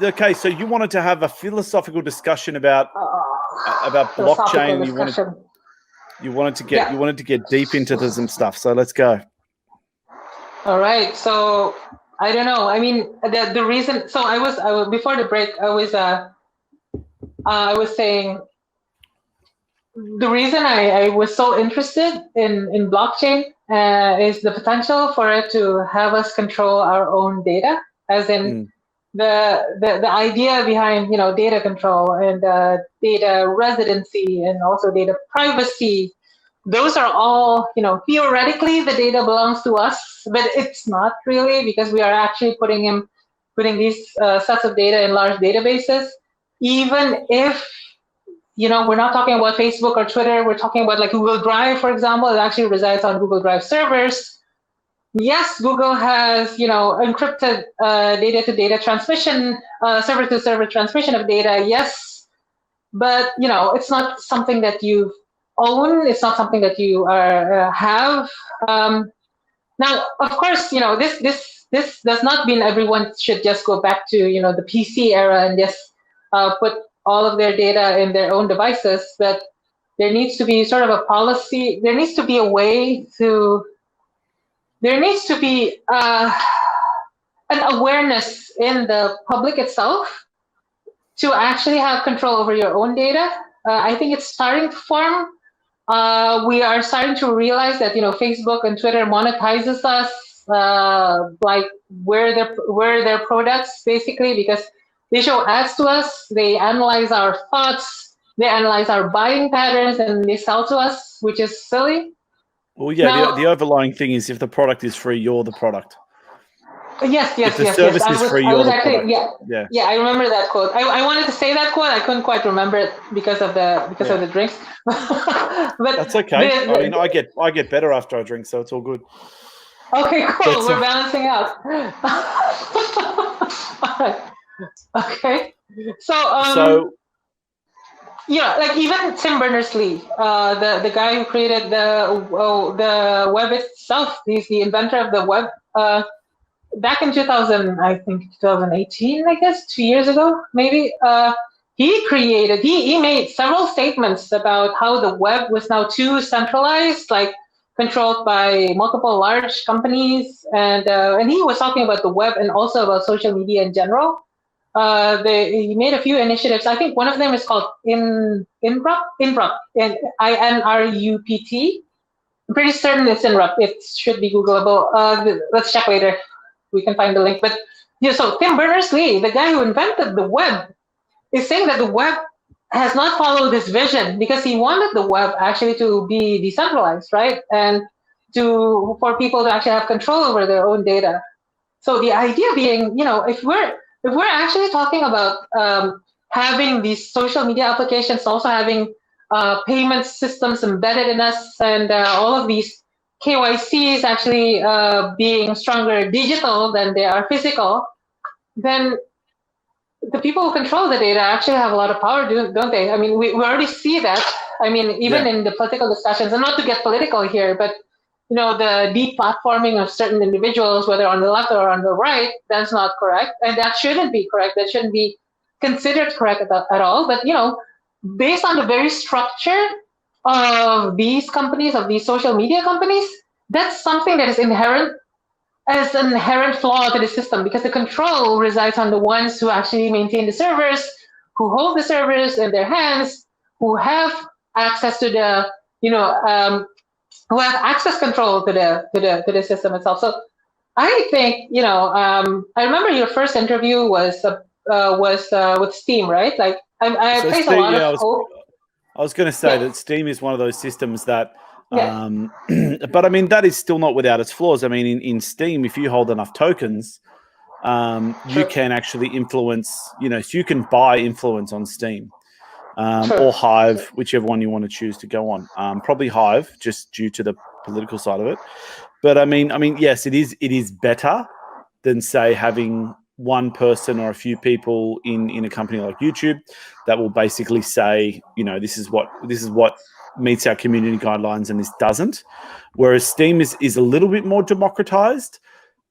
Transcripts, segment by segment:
okay, so you wanted to have a philosophical discussion about blockchain. You wanted to get deep into some stuff. So let's go. All right. So I don't know. I mean, the reason. So I was before the break. I was saying the reason I was so interested in blockchain is the potential for it to have us control our own data, as in the idea behind data control and data residency and also data privacy. Those are all theoretically the data belongs to us, but it's not really, because we are actually putting these sets of data in large databases. Even if we're not talking about Facebook or Twitter, we're talking about like Google Drive, for example. It actually resides on Google Drive servers. Yes, Google has encrypted data-to-data transmission, server-to-server transmission of data. Yes, but it's not something that you own. It's not something that you have. Now, of course, this does not mean everyone should just go back to the PC era and just put all of their data in their own devices. But there needs to be sort of a policy. There needs to be a way to. There needs to be an awareness in the public itself to actually have control over your own data. I think it's starting to form. We are starting to realize that Facebook and Twitter monetizes us, like we're their products basically, because they show ads to us, they analyze our thoughts, they analyze our buying patterns, and they sell to us, which is silly. Well, yeah, now, the overlying thing is if the product is free, you're the product. Yes. If the service is free, you're the product. Yeah, I remember that quote. I wanted to say that quote. I couldn't quite remember it because of the drinks. But that's okay. I mean, I get better after I drink, so it's all good. Okay, cool. We're balancing out. Okay. So like even Tim Berners-Lee, the guy who created the web itself, he's the inventor of the web. Back in 2018, I guess, 2 years ago, maybe, he made several statements about how the web was now too centralized, like controlled by multiple large companies, and he was talking about the web and also about social media in general. He made a few initiatives. I think one of them is called INRUPT, INRUPT. I'm pretty certain it's INRUPT. It should be Googleable. Let's check later. We can find the link. But so Tim Berners-Lee, the guy who invented the web, is saying that the web has not followed this vision because he wanted the web actually to be decentralized, right? And for people to actually have control over their own data. So the idea being, if we're actually talking about having these social media applications, also having payment systems embedded in us, and all of these KYCs actually being stronger digital than they are physical, then the people who control the data actually have a lot of power, don't they? I mean, we already see that. I mean, even in the political discussions, and not to get political here, but the deplatforming of certain individuals, whether on the left or on the right, that's not correct, and that shouldn't be correct. That shouldn't be considered correct at all. But based on the very structure of these companies, of these social media companies, that's something that is inherent as an inherent flaw to the system, because the control resides on the ones who actually maintain the servers, who hold the servers in their hands, who have access to the, who have access control to the system itself. So I think, I remember your first interview was with Steam, right? Like I place Steam, a lot of hope. I was going to say that Steam is one of those systems that, but I mean, that is still not without its flaws. I mean, in Steam, if you hold enough tokens, you can actually influence, so you can buy influence on Steam or Hive, whichever one you want to choose to go on. Probably Hive, just due to the political side of it. But I mean, yes, it is better than, say, having one person or a few people in a company like YouTube that will basically say, this is what meets our community guidelines and this doesn't. Whereas Steam is a little bit more democratized,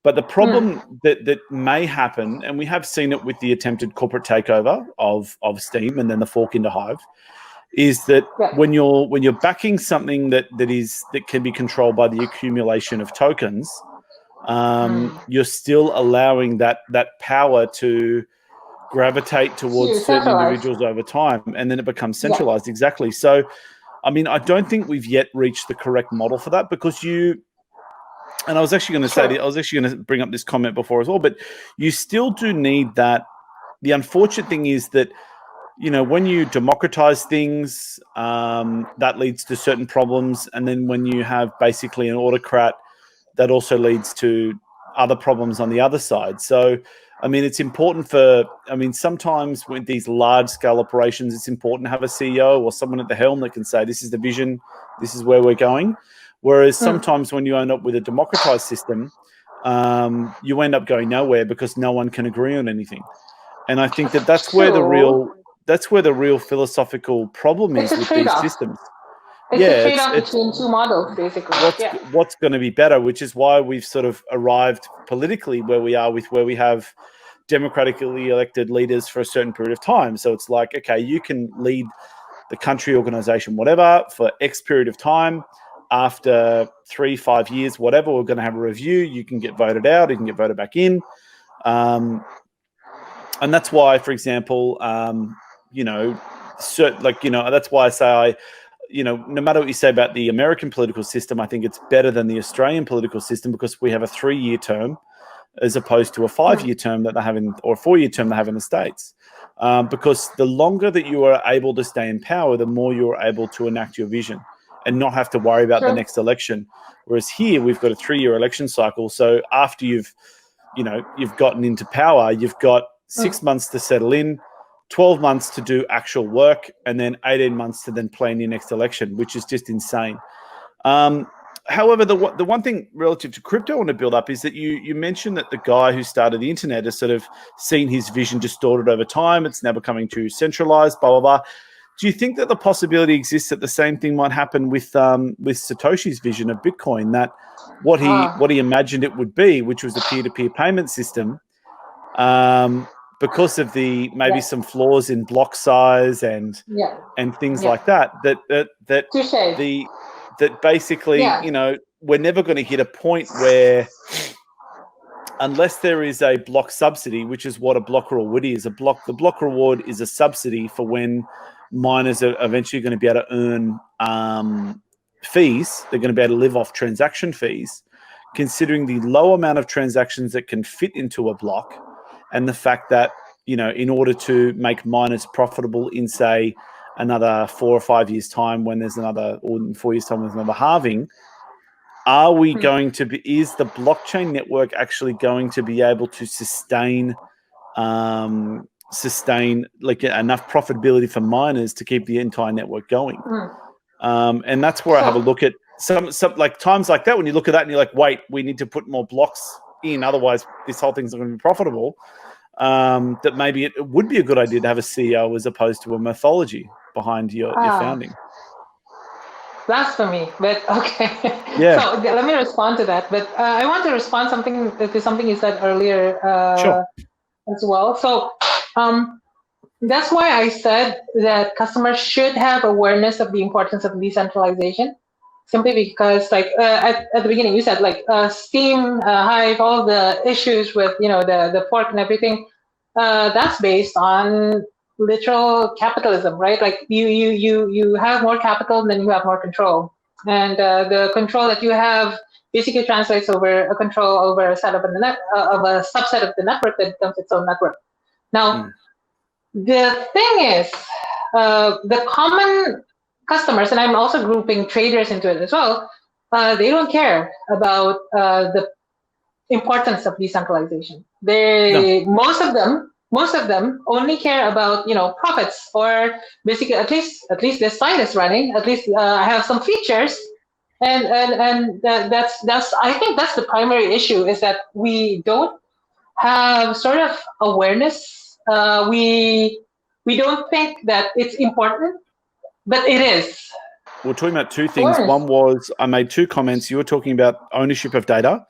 But the problem that may happen, and we have seen it with the attempted corporate takeover of Steam and then the fork into Hive, is that when you're backing something that can be controlled by the accumulation of tokens, you're still allowing that power to gravitate towards certain individuals over time, and then it becomes centralized. Exactly. So, I mean, I don't think we've yet reached the correct model for that, because and I was actually going to say, I was actually going to bring up this comment before as well, but you still do need that. The unfortunate thing is that, you know, when you democratize things, that leads to certain problems. And then when you have basically an autocrat, that also leads to other problems on the other side. So, I mean, it's important sometimes with these large scale operations, it's important to have a CEO or someone at the helm that can say, this is the vision, this is where we're going. Whereas sometimes when you end up with a democratized system, you end up going nowhere because no one can agree on anything. And I think that's where the real philosophical problem is with these systems. It's a trade-off between two models, basically. What's going to be better, which is why we've sort of arrived politically where we are, where we have democratically elected leaders for a certain period of time. So it's like, okay, you can lead the country, organization, whatever, for X period of time. After 3-5 years, whatever, we're going to have a review. You can get voted out. You can get voted back in. And that's why, for example, that's why I say no matter what you say about the American political system, I think it's better than the Australian political system, because we have a 3-year term as opposed to a 5-year term that they have or a 4-year term they have in the States. Because the longer that you are able to stay in power, the more you're able to enact your vision and not have to worry about the next election. Whereas here we've got a 3-year election cycle. So after you've gotten into power, you've got 6 months to settle in, 12 months to do actual work, and then 18 months to then plan your next election, which is just insane. However, the one thing relative to crypto I want to build up is that you mentioned that the guy who started the internet has sort of seen his vision distorted over time. It's now becoming too centralized, blah, blah, blah. Do you think that the possibility exists that the same thing might happen with Satoshi's vision of Bitcoin, that what he imagined it would be, which was a peer-to-peer payment system, because of maybe some flaws in block size and things like that basically we're never going to hit a point where, unless there is a block subsidy, which is what a block reward is. The block reward is a subsidy for when miners are eventually going to be able to earn fees. They're going to be able to live off transaction fees, considering the low amount of transactions that can fit into a block, and the fact that, in order to make miners profitable in, say, another 4 or 5 years' time, when there's another, or in 4 years' time, there's another halving, is the blockchain network actually going to be able to sustain like enough profitability for miners to keep the entire network going? And that's where I have a look at some like times like that, when you look at that and you're like, wait, we need to put more blocks in, otherwise this whole thing's not going to be profitable. That maybe it would be a good idea to have a CEO as opposed to a mythology behind your founding. Blasphemy, but okay. Yeah. So let me respond to that. But I want to respond to something you said earlier as well. So that's why I said that customers should have awareness of the importance of decentralization. Simply because, like at the beginning, you said like Steam, Hive, all the issues with the fork and everything. That's based on literal capitalism, right? Like you have more capital, then you have more control, and the control that you have basically translates over a control over a set of a subset of the network that becomes its own network. Now, the thing is, the common customers, and I'm also grouping traders into it as well, they don't care about the importance of decentralization. Most of them only care about profits, or basically at least this site is running. At least I have some features, and that's I think that's the primary issue, is that we don't have sort of awareness. We don't think that it's important. But it is. We're talking about two things. One was, I made two comments. You were talking about ownership of data,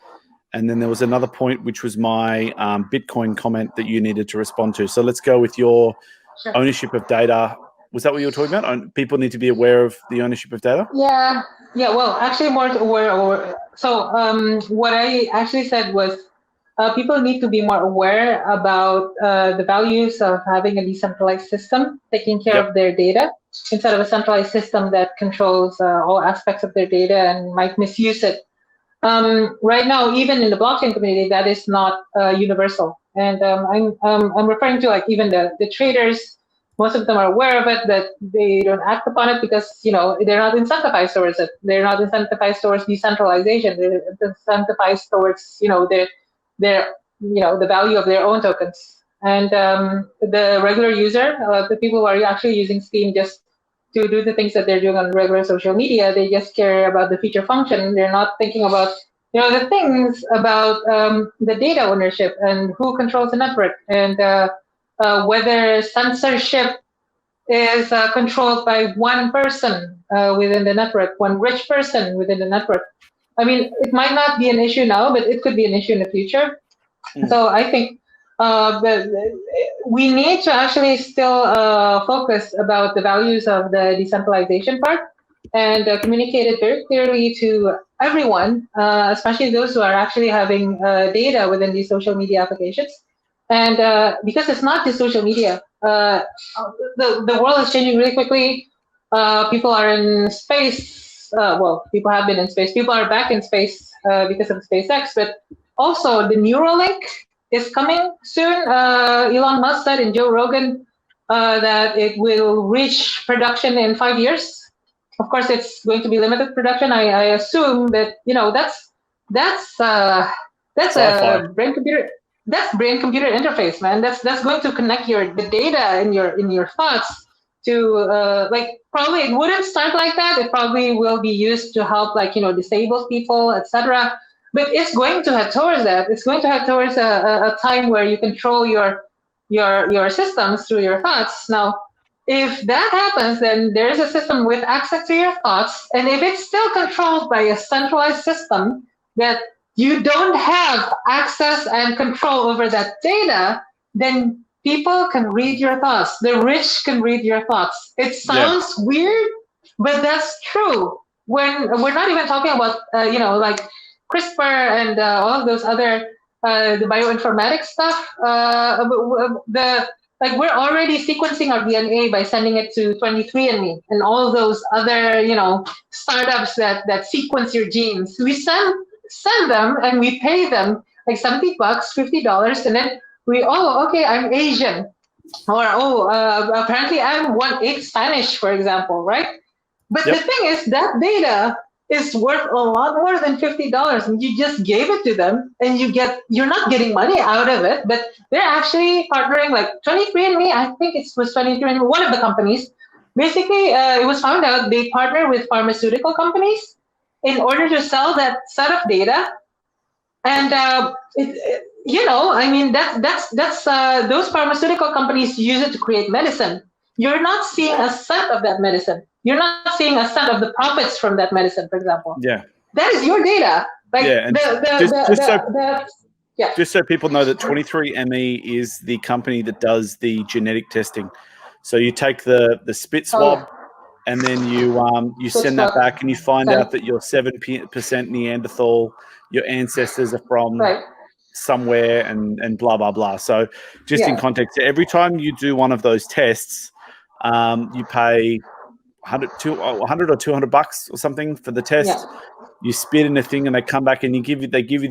And then there was another point, which was my Bitcoin comment that you needed to respond to. So let's go with your ownership of data. Was that what you were talking about? People need to be aware of the ownership of data? Yeah. Well, actually, more aware. So what I actually said was people need to be more aware about the values of having a decentralized system, taking care of their data, instead of a centralized system that controls all aspects of their data and might misuse it. Right now, even in the blockchain community, that is not universal. And I'm referring to like even the traders. Most of them are aware of it, but they don't act upon it because they're not incentivized towards it. They're not incentivized towards decentralization. They're incentivized towards their the value of their own tokens. And the regular user, the people who are actually using Steam just to do the things that they're doing on regular social media, they just care about the feature function. They're not thinking about the things about the data ownership and who controls the network, and whether censorship is controlled by one person within the network, one rich person within the network. I mean, it might not be an issue now, but it could be an issue in the future. So I think we need to actually still focus about the values of the decentralization part and communicate it very clearly to everyone, especially those who are actually having data within these social media applications. And because it's not just social media, the world is changing really quickly. People are in space. People have been in space. People are back in space because of SpaceX, but also the Neuralink is coming soon. Elon Musk said in Joe Rogan that it will reach production in 5 years. Of course, it's going to be limited production. I assume that that's a brain computer. That's brain computer interface, man. That's going to connect the data in your thoughts to probably it wouldn't start like that. It probably will be used to help disabled people, etc. But it's going to head towards that. It's going to head towards a time where you control your systems through your thoughts. Now, if that happens, then there is a system with access to your thoughts, and if it's still controlled by a centralized system that you don't have access and control over that data, then people can read your thoughts. The rich can read your thoughts. It sounds weird, but that's true. When we're not even talking about, like CRISPR and all of those other the bioinformatics stuff. We're already sequencing our DNA by sending it to 23andMe and all those other startups that sequence your genes. We send them and we pay them like $70, $50, and then I'm Asian, or apparently I'm 1/8 Spanish, for example, right? But the thing is that data is worth a lot more than $50, and you just gave it to them, and you're not getting money out of it, but they're actually partnering, like 23andMe, I think it was 23andMe, one of the companies. Basically, it was found out they partner with pharmaceutical companies in order to sell that set of data, and that's those pharmaceutical companies use it to create medicine. You're not seeing a cent of that medicine. You're not seeing a cent of the profits from that medicine, for example. Yeah. That is your data. Just so people know that 23andMe is the company that does the genetic testing. So you take the spit swab, and then you send that back, and you find out that you're 7% Neanderthal. Your ancestors are from somewhere, and blah blah blah. So just in context, every time you do one of those tests, you pay $100 or $200 or something for the test. You spit in a thing, and they come back, and they give you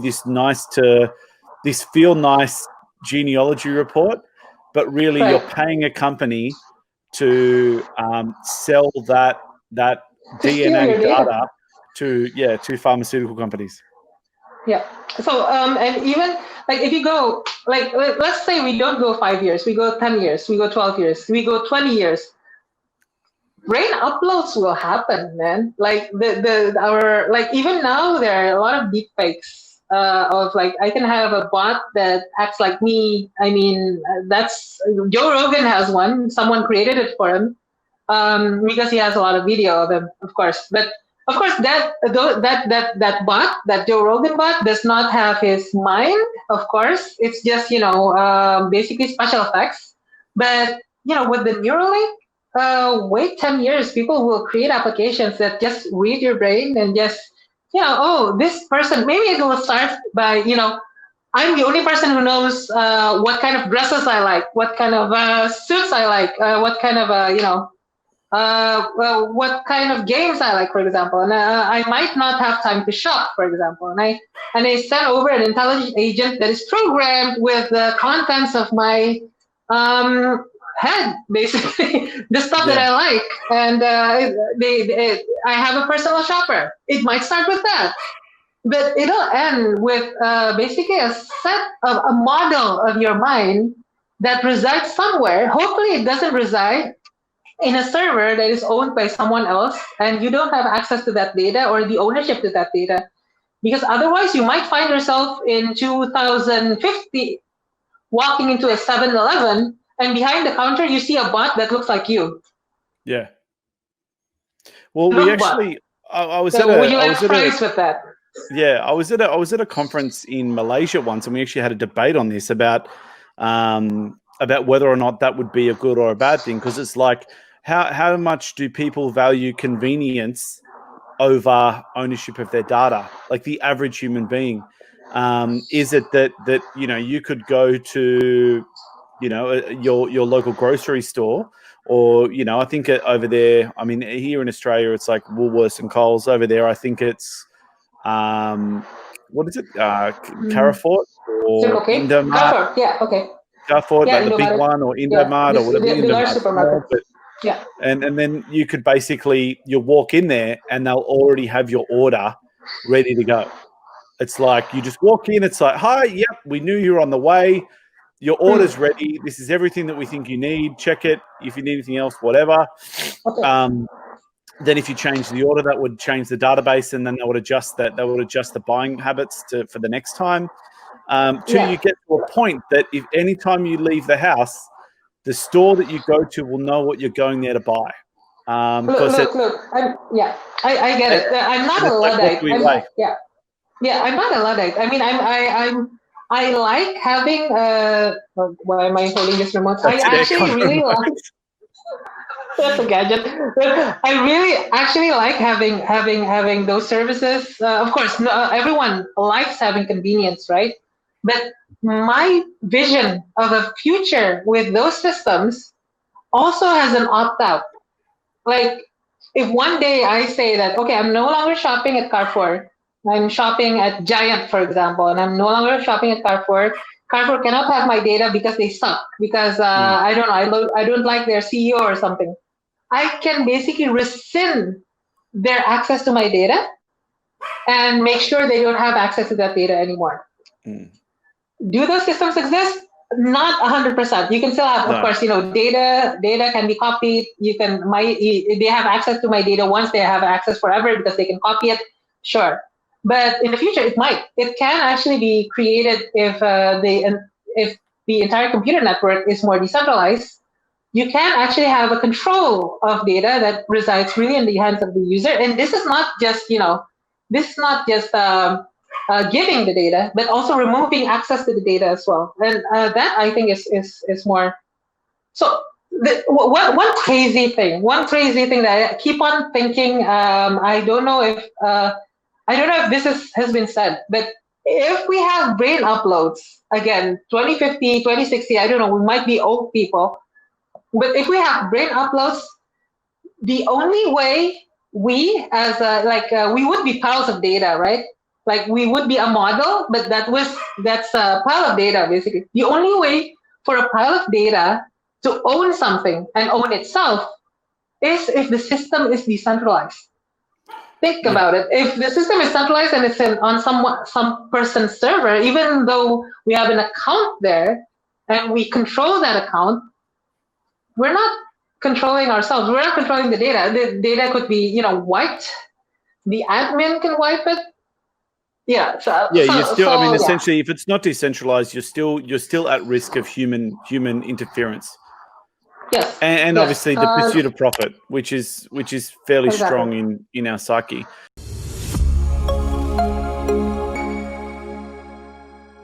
this feel nice genealogy report, but really you're paying a company to sell that DNA data to pharmaceutical companies. Yeah. So and even like if you go let's say we don't go 5 years, we go 10 years, we go 12 years, we go 20 years. Brain uploads will happen, man. Like even now there are a lot of deep fakes of I can have a bot that acts like me. I mean, that's Joe Rogan has one. Someone created it for him because he has a lot of video of him, of course. But of course, that bot, that Joe Rogan bot, does not have his mind. Of course, it's just basically special effects. But with the Neuralink, wait 10 years, people will create applications that just read your brain and just oh, this person. Maybe it will start by I'm the only person who knows what kind of dresses I like, what kind of suits I like, what kind of well, what kind of games I like, for example. And I might not have time to shop, for example. And I send over an intelligent agent that is programmed with the contents of my head, basically, the stuff that I like. And I have a personal shopper. It might start with that. But it'll end with basically a model of your mind that resides somewhere. Hopefully it doesn't reside in a server that is owned by someone else and you don't have access to that data or the ownership to that data. Because otherwise you might find yourself in 2050 walking into a 7-Eleven and behind the counter you see a bot that looks like you. Yeah. Well, we actually, I was at a, would you like fries with that? Yeah, I was at a conference in Malaysia once, and we actually had a debate on this about whether or not that would be a good or a bad thing, because it's like how much do people value convenience over ownership of their data? Like the average human being, is it that you could go to your local grocery store, or I think over there, I mean here in Australia it's like Woolworths and KOLs. Over there I think it's what is it? Carrefour or Indomart? Carrefour, yeah, okay. Carrefour, like the big one, or Indomart, or whatever. The large supermarket. Yeah. And then you could basically walk in there and they'll already have your order ready to go. It's like you just walk in. It's like, hi, yep, we knew you were on the way. Your order's ready. This is everything that we think you need. Check it. If you need anything else, whatever. Okay. Then if you change the order, that would change the database, and then they would adjust that. They would adjust the buying habits for the next time. You get to a point that if any time you leave the house, the store that you go to will know what you're going there to buy. Look. I get it. I'm not a Luddite. I'm not a Luddite. I mean, I like having. Why am I holding this remote? I actually really like. That's a gadget. I really actually like having those services. Of course, everyone likes having convenience, right? But my vision of a future with those systems also has an opt-out. Like, if one day I say that, okay, I'm no longer shopping at Carrefour, I'm shopping at Giant, for example, and I'm no longer shopping at Carrefour. Carrefour cannot have my data because they suck, because I don't know, I don't like their CEO or something. I can basically rescind their access to my data and make sure they don't have access to that data anymore. Do those systems exist? Not 100%. You can still have, of course, data can be copied. They have access to my data once, they have access forever because they can copy it. Sure. But in the future, it can actually be created if the entire computer network is more decentralized. You can actually have a control of data that resides really in the hands of the user. And this is not just, giving the data, but also removing access to the data as well. And that I think is more. So one crazy thing that I keep on thinking. I don't know if this has been said, but if we have brain uploads again, 2050, 2060, I don't know, we might be old people. But if we have brain uploads, the only way we we would be piles of data, right? Like we would be a model, but that's a pile of data, basically. The only way for a pile of data to own something and own itself is if the system is decentralized. Think about it. If the system is centralized and it's on some person's server, even though we have an account there and we control that account, we're not controlling ourselves. We're not controlling the data. The data could be, wiped. The admin can wipe it. Yeah. Essentially, if it's not decentralized, you're still at risk of human interference. Yes. And obviously the pursuit of profit, which is fairly strong in our psyche.